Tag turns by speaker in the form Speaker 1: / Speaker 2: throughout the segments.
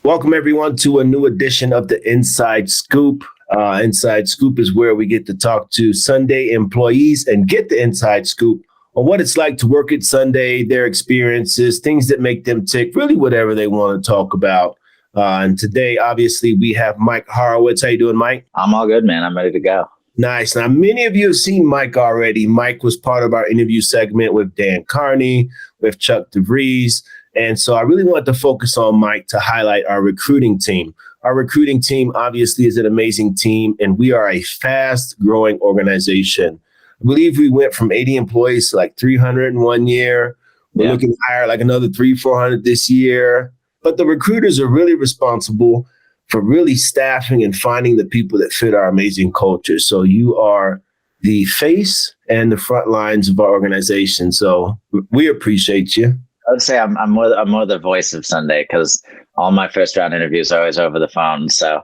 Speaker 1: Welcome, everyone, to a new edition of the Inside Scoop. Inside Scoop is where we get to talk to Sundae employees and get the inside scoop on what it's like to work at Sundae, their experiences, things that make them tick, really whatever they want to talk about. And today, obviously, we have Mike Hurowitz. How you doing, Mike?
Speaker 2: I'm all good, man. I'm ready to go.
Speaker 1: Nice. Now, many of you have seen Mike already. Mike was part of our interview segment with Dan Carney, with Chuck DeVries. And so I really wanted to focus on Mike to highlight our recruiting team. Our recruiting team obviously is an amazing team, and we are a fast growing organization. I believe we went from 80 employees to like 300 in 1 year. We're looking to hire like another 300-400 this year. But the recruiters are really responsible for really staffing and finding the people that fit our amazing culture. So you are the face and the front lines of our organization. So we appreciate you.
Speaker 2: I would say I'm more the voice of Sundae because all my first round interviews are always over the phone. So,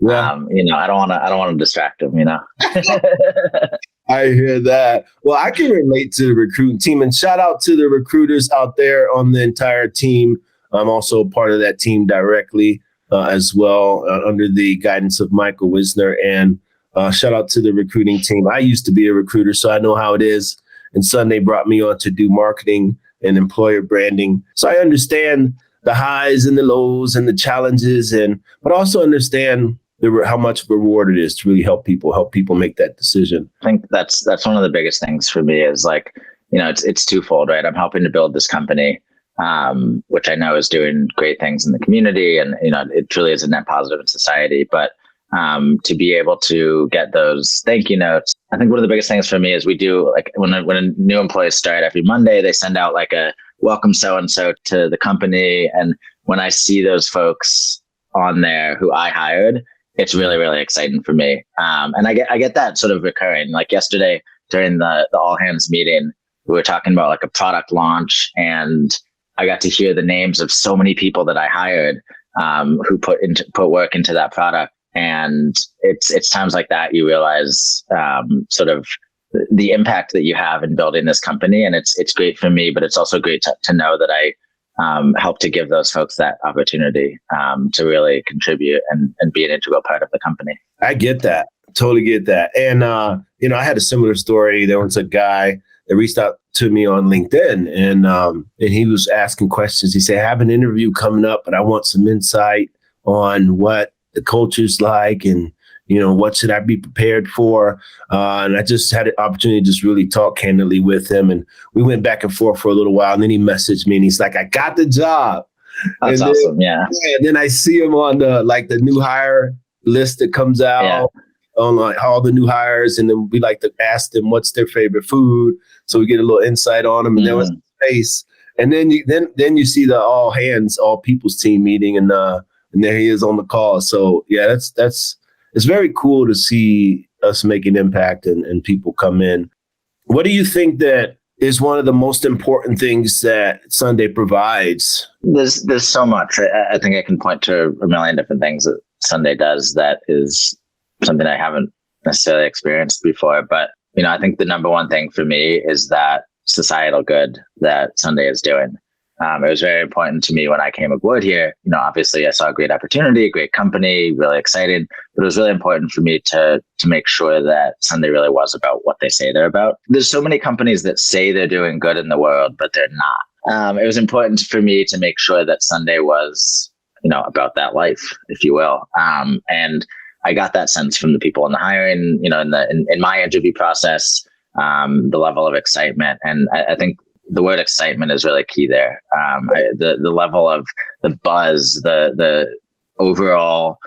Speaker 2: I don't want to distract them.
Speaker 1: I hear that. Well, I can relate to the recruiting team, and shout out to the recruiters out there on the entire team. I'm also part of that team directly as well, under the guidance of Michael Wisner. And shout out to the recruiting team. I used to be a recruiter, so I know how it is. And Sundae brought me on to do marketing and employer branding. So I understand the highs and the lows and the challenges, but also understand how much reward it is to really help people make that decision.
Speaker 2: I think that's one of the biggest things for me is it's twofold, right? I'm helping to build this company, which I know is doing great things in the community, and it truly is a net positive in society. But to be able to get those thank you notes, I think one of the biggest things for me is we do when a new employees start every Monday, they send out like a welcome so-and-so to the company. And when I see those folks on there who I hired, it's really, really exciting for me. And I get that sort of recurring. Like yesterday during the all hands meeting, we were talking about like a product launch, and I got to hear the names of so many people that I hired who put work into that product. And it's times like that you realize sort of the impact that you have in building this company. And it's great for me, but it's also great to know that I help to give those folks that opportunity to really contribute and be an integral part of the company.
Speaker 1: I get that. Totally get that. And, I had a similar story. There was a guy that reached out to me on LinkedIn, and he was asking questions. He said, I have an interview coming up, but I want some insight on what the culture's like, and what should I be prepared for? And I just had an opportunity to just really talk candidly with him, and we went back and forth for a little while. And then he messaged me, and he's like, "I got the job."
Speaker 2: That's awesome. Yeah.
Speaker 1: And then I see him on the new hire list that comes out on all the new hires, and then we like to ask them what's their favorite food, so we get a little insight on them. And there was space, and then you see the all people's team meeting, and there he is on the call. So yeah, it's very cool to see us make an impact and people come in. What do you think that is one of the most important things that Sundae provides?
Speaker 2: There's so much. I think I can point to a million different things that Sundae does that is something I haven't necessarily experienced before. But I think the number one thing for me is that societal good that Sundae is doing. It was very important to me when I came aboard here. Obviously I saw a great opportunity, great company, really excited, but it was really important for me to make sure that Sundae really was about what they say they're about. There's so many companies that say they're doing good in the world, but they're not. It was important for me to make sure that Sundae was, about that life, if you will. And I got that sense from the people in the hiring, in my interview process, the level of excitement. And I think the word excitement is really key there. The level of the buzz, the overall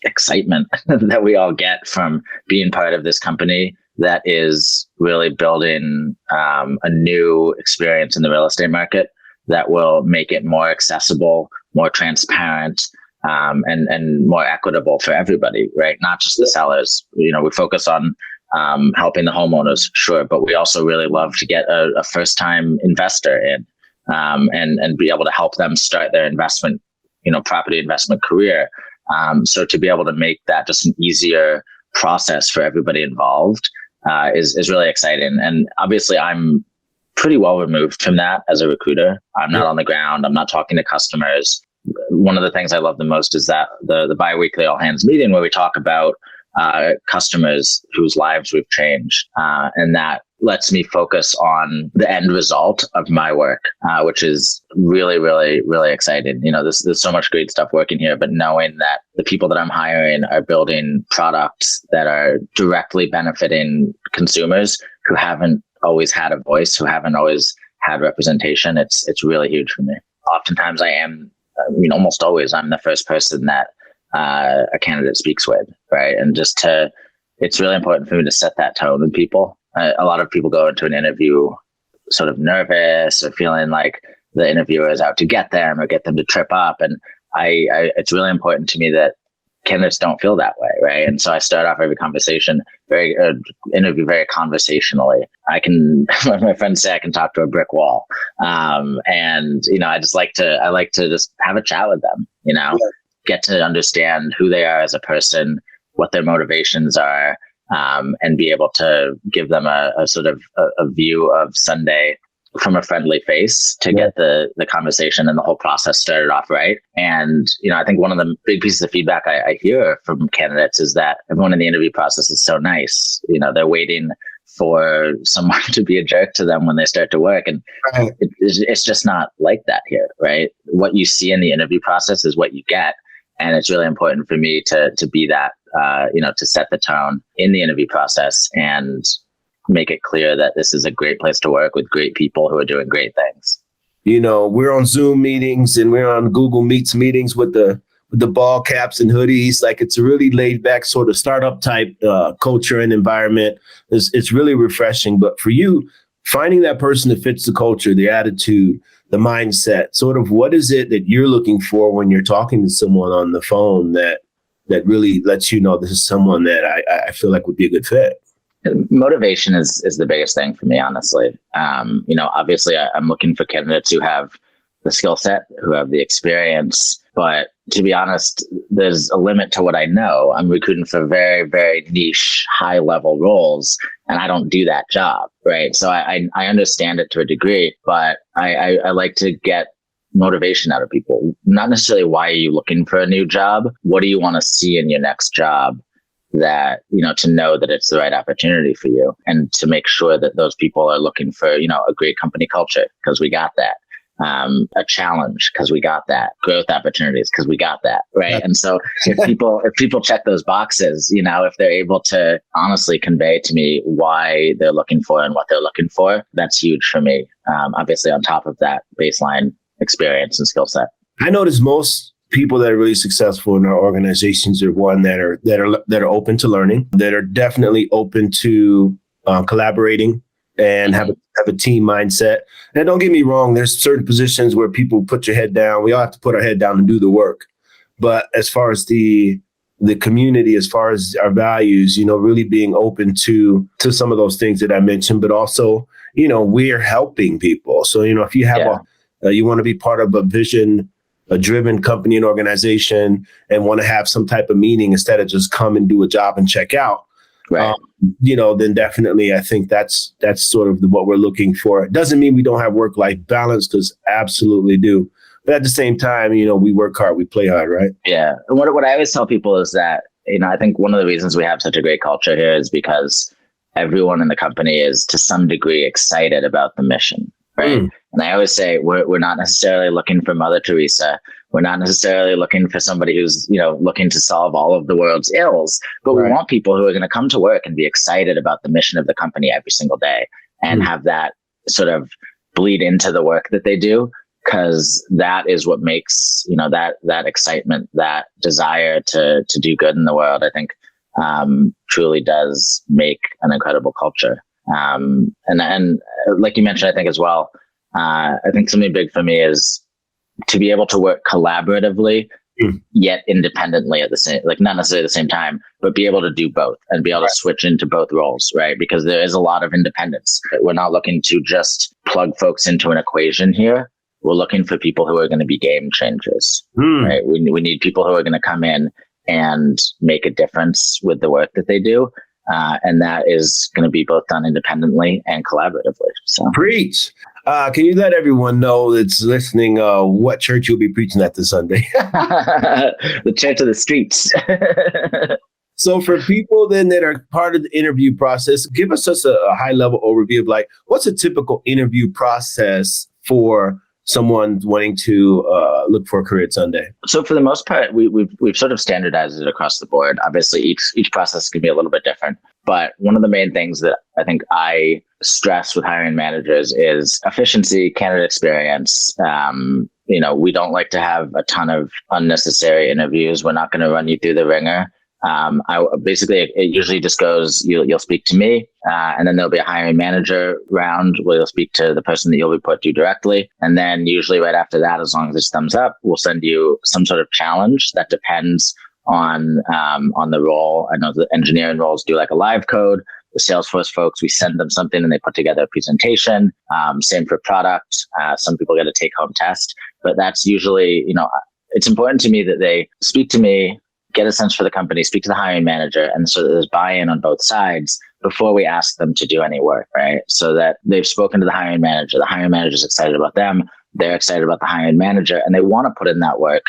Speaker 2: excitement that we all get from being part of this company that is really building a new experience in the real estate market that will make it more accessible, more transparent, and more equitable for everybody, right? Not just the sellers. We focus on helping the homeowners, sure, but we also really love to get a first-time investor in and be able to help them start their investment, property investment career. So to be able to make that just an easier process for everybody involved is really exciting. And obviously, I'm pretty well removed from that as a recruiter. I'm not on the ground. I'm not talking to customers. one of the things I love the most is that the biweekly all hands meeting where we talk about customers whose lives we've changed. And that lets me focus on the end result of my work, which is really, really, really exciting. There's so much great stuff working here, but knowing that the people that I'm hiring are building products that are directly benefiting consumers who haven't always had a voice, who haven't always had representation, it's really huge for me. Oftentimes almost always, I'm the first person that a candidate speaks with, right? And it's really important for me to set that tone with people. A lot of people go into an interview sort of nervous or feeling like the interviewer is out to get them or get them to trip up. And it's really important to me that candidates don't feel that way, right? And so I start off every conversation interview very conversationally. My friends say I can talk to a brick wall, and I like to just have a chat with them, get to understand who they are as a person, what their motivations are, and be able to give them a sort of a view of Sundae from a friendly face to get the conversation and the whole process started off right. And, I think one of the big pieces of feedback I hear from candidates is that everyone in the interview process is so nice. They're waiting for someone to be a jerk to them when they start to work. And it's just not like that here, right? What you see in the interview process is what you get. And it's really important for me to be that, to set the tone in the interview process and make it clear that this is a great place to work with great people who are doing great things.
Speaker 1: We're on Zoom meetings and we're on Google Meets meetings with the ball caps and hoodies. Like, it's a really laid back sort of startup type culture and environment. It's really refreshing. But for you, finding that person that fits the culture, the attitude, the mindset, sort of what is it that you're looking for when you're talking to someone on the phone that really lets you know this is someone that I feel like would be a good fit?
Speaker 2: Motivation is the biggest thing for me, honestly. Obviously I'm looking for candidates who have the skill set, who have the experience, but to be honest, there's a limit to what I know. I'm recruiting for very, very niche, high level roles, and I don't do that job, right? So I understand it to a degree, but I like to get motivation out of people. Not necessarily why are you looking for a new job? What do you want to see in your next job that, to know that it's the right opportunity for you, and to make sure that those people are looking for, a great company culture, because we got that. A challenge, because we got that. Growth opportunities, because we got that, right? And so if people check those boxes, if they're able to honestly convey to me why they're looking for and what they're looking for, that's huge for me. Obviously on top of that baseline experience and skill set.
Speaker 1: I notice most people that are really successful in our organizations are one that are open to learning, that are definitely open to collaborating and have a team mindset. And don't get me wrong, there's certain positions where people put your head down. We all have to put our head down and do the work. But as far as the community, as far as our values, really being open to some of those things that I mentioned, but also, we're helping people. So, if you have you want to be part of a driven company and organization and want to have some type of meaning instead of just come and do a job and check out,
Speaker 2: right.
Speaker 1: Then definitely I think that's sort of what we're looking for. It doesn't mean we don't have work-life balance, because absolutely do. But at the same time, we work hard, we play hard, right?
Speaker 2: Yeah. And what I always tell people is that, I think one of the reasons we have such a great culture here is because everyone in the company is to some degree excited about the mission, right? And I always say we're not necessarily looking for Mother Teresa. We're not necessarily looking for somebody who's, looking to solve all of the world's ills, but we want people who are going to come to work and be excited about the mission of the company every single day and have that sort of bleed into the work that they do, because that is what makes, that excitement, that desire to do good in the world, I think, truly does make an incredible culture. And like you mentioned, I think as well, I think something big for me is to be able to work collaboratively, yet independently at the same, like not necessarily at the same time, but be able to do both and be able to switch into both roles, right? Because there is a lot of independence. We're not looking to just plug folks into an equation here. We're looking for people who are going to be game changers, right? We need people who are going to come in and make a difference with the work that they do. And that is going to be both done independently and collaboratively. So
Speaker 1: preach. Can you let everyone know that's listening what church you'll be preaching at this Sunday?
Speaker 2: The church of the streets.
Speaker 1: So for people then that are part of the interview process, give us just a high level overview of like, what's a typical interview process for someone wanting to look for a career at Sundae?
Speaker 2: So for the most part, we've sort of standardized it across the board. Obviously, each process can be a little bit different. But one of the main things that I think I stress with hiring managers is efficiency, candidate experience. We don't like to have a ton of unnecessary interviews. We're not going to run you through the ringer. It usually just goes, you'll speak to me, and then there'll be a hiring manager round where you'll speak to the person that you'll report to directly. And then usually right after that, as long as it's thumbs up, we'll send you some sort of challenge that depends on the role. I know the engineering roles do like a live code. The Salesforce folks, we send them something and they put together a presentation. Same for product. Some people get a take-home test, but that's usually, it's important to me that they speak to me, get a sense for the company, speak to the hiring manager, and so that there's buy-in on both sides before we ask them to do any work, right? So that they've spoken to the hiring manager is excited about them, they're excited about the hiring manager, and they want to put in that work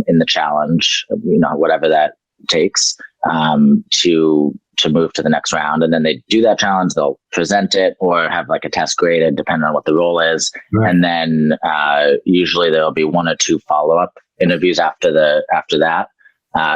Speaker 2: in the challenge, whatever that takes, to move to the next round. And then they do that challenge, they'll present it or have like a test graded depending on what the role is. Right. And then usually there'll be one or two follow-up interviews after that.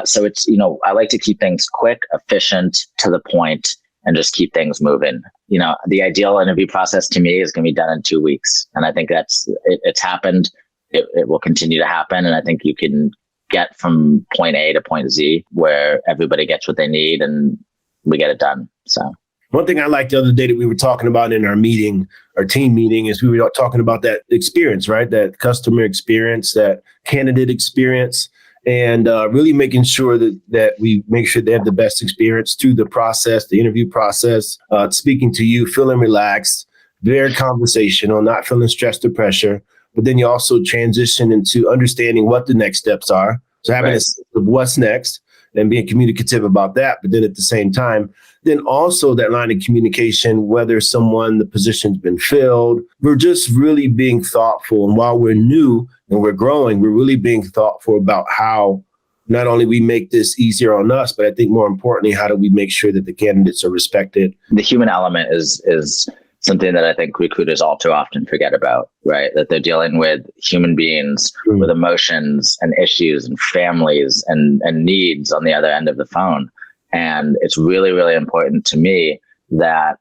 Speaker 2: So it's, I like to keep things quick, efficient, to the point, and just keep things moving. The ideal interview process to me is going to be done in 2 weeks. And I think it's happened. It will continue to happen. And I think you can get from point A to point Z where everybody gets what they need and we get it done. So
Speaker 1: one thing I liked the other day that we were talking about in our meeting, our team meeting, is we were talking about that experience, right? That customer experience, that candidate experience, and really making sure that we make sure they have the best experience through the process, the interview process, speaking to you, feeling relaxed, very conversational, not feeling stressed or pressure. But then you also transition into understanding what the next steps are. So having a sense of what's next and being communicative about that. But then at the same time, then also that line of communication, whether the position's been filled, we're just really being thoughtful. And while we're new and we're growing, we're really being thoughtful about how not only we make this easier on us, but I think more importantly, how do we make sure that the candidates are respected?
Speaker 2: The human element is something that I think recruiters all too often forget about, right? That they're dealing with human beings with emotions and issues and families and needs on the other end of the phone. And it's really, really important to me that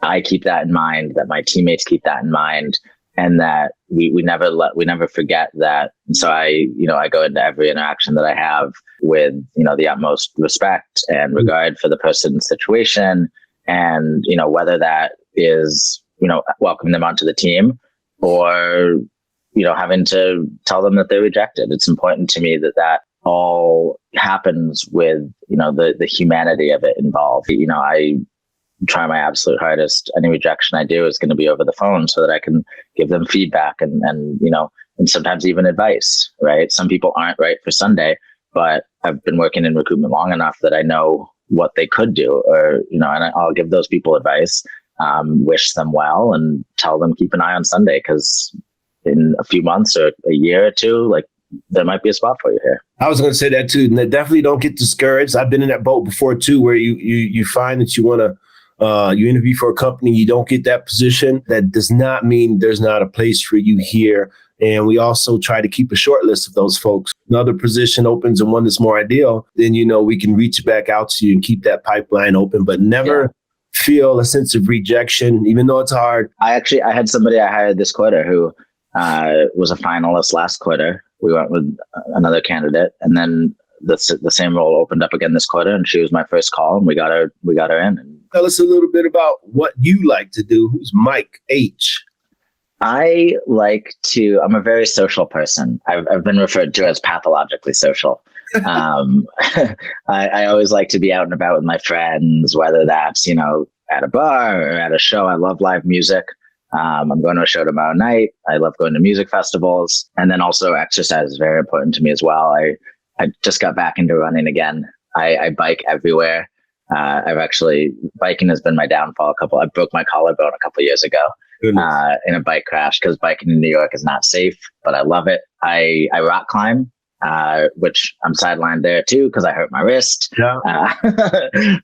Speaker 2: I keep that in mind, that my teammates keep that in mind, and that we never forget that. And so I go into every interaction that I have with, the utmost respect and regard for the person's situation. And, whether that is, welcoming them onto the team or, having to tell them that they're rejected. It's important to me that all happens with, the humanity of it involved. I try my absolute hardest. Any rejection I do is going to be over the phone so that I can give them feedback and sometimes even advice, right? Some people aren't right for Sundae, but I've been working in recruitment long enough that I know what they could do, or, and I'll give those people advice, wish them well, and tell them keep an eye on Sundae, because in a few months or a year or two, like, there might be a spot for you here.
Speaker 1: I was going to say that too. And definitely don't get discouraged. I've been in that boat before too, where you find that you want to, you interview for a company, you don't get that position. That does not mean there's not a place for you here. And we also try to keep a short list of those folks. Another position opens and one that's more ideal, then, we can reach back out to you and keep that pipeline open, but never feel a sense of rejection, even though it's hard.
Speaker 2: I had somebody I hired this quarter who was a finalist last quarter. We went with another candidate, and then the same role opened up again this quarter, and she was my first call, and we got her in.
Speaker 1: Tell us a little bit about what you like to do. Who's Mike H?
Speaker 2: I'm a very social person. I've been referred to as pathologically social. I always like to be out and about with my friends, whether that's, at a bar or at a show. I love live music. I'm going to a show tomorrow night. I love going to music festivals. And then also exercise is very important to me as well. I just got back into running again. I bike everywhere. Biking has been my downfall. I broke my collarbone a couple of years ago.
Speaker 1: Goodness.
Speaker 2: in a bike crash because biking in New York is not safe, but I love it. I rock climb, which I'm sidelined there too because I hurt my wrist.
Speaker 1: Yeah.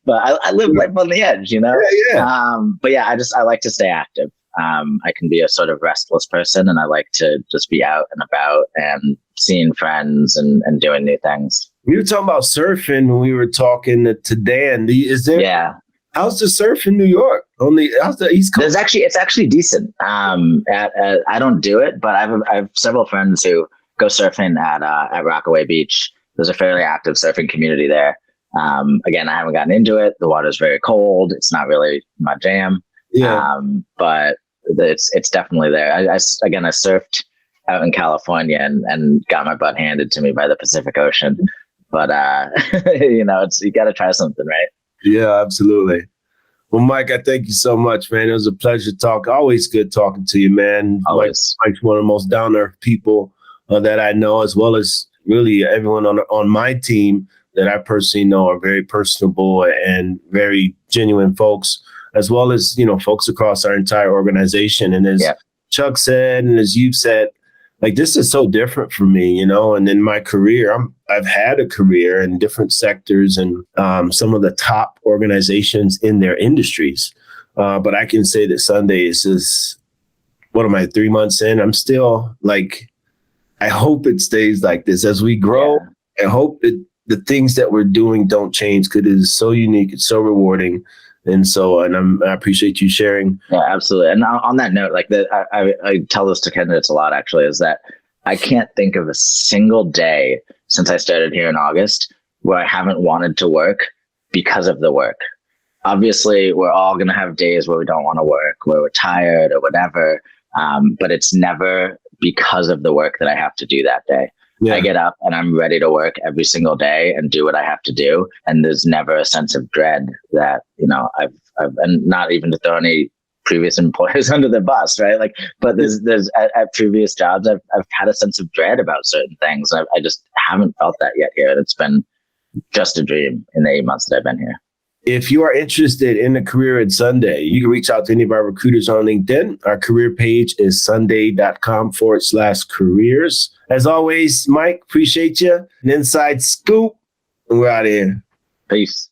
Speaker 2: But I live life on the edge, you know?
Speaker 1: Yeah.
Speaker 2: But yeah, I like to stay active. I can be a sort of restless person and I like to just be out and about and seeing friends and doing new things.
Speaker 1: We were talking about surfing when we were talking to Dan. How's the surf in New York? How's the East Coast?
Speaker 2: It's actually decent. I don't do it, but I have several friends who go surfing at Rockaway Beach. There's a fairly active surfing community there. Again, I haven't gotten into it. The water's very cold. It's not really my jam.
Speaker 1: Yeah.
Speaker 2: But it's definitely there. I surfed out in California and got my butt handed to me by the Pacific Ocean. But you got to try something, right?
Speaker 1: Yeah, absolutely. Well, Mike, I thank you so much, man. It was a pleasure talking. Always good talking to you, man.
Speaker 2: Always.
Speaker 1: Mike's one of the most down-to-earth people that I know, as well as really everyone on my team that I personally know are very personable and very genuine folks, as well as, folks across our entire organization. And as Chuck said, and as you've said, like, this is so different for me, and in my career, I've had a career in different sectors and some of the top organizations in their industries. But I can say that Sundae is just, what am I, 3 months in? I'm still like, I hope it stays like this as we grow. I hope that the things that we're doing don't change because it is so unique. It's so rewarding. And I appreciate you sharing.
Speaker 2: Yeah, absolutely. And on that note, like I tell this to candidates a lot, actually, is that I can't think of a single day since I started here in August where I haven't wanted to work because of the work. Obviously, we're all going to have days where we don't want to work, where we're tired or whatever. But it's never because of the work that I have to do that day. Yeah. I get up and I'm ready to work every single day and do what I have to do. And there's never a sense of dread that, I've and not even to throw any previous employers under the bus, right? Like, but there's at previous jobs, I've had a sense of dread about certain things. I just haven't felt that yet here. It's been just a dream in the 8 months that I've been here.
Speaker 1: If you are interested in a career at Sundae, you can reach out to any of our recruiters on LinkedIn. Our career page is sundae.com/careers. As always, Mike, appreciate you. An inside scoop, and we're out of here.
Speaker 2: Peace.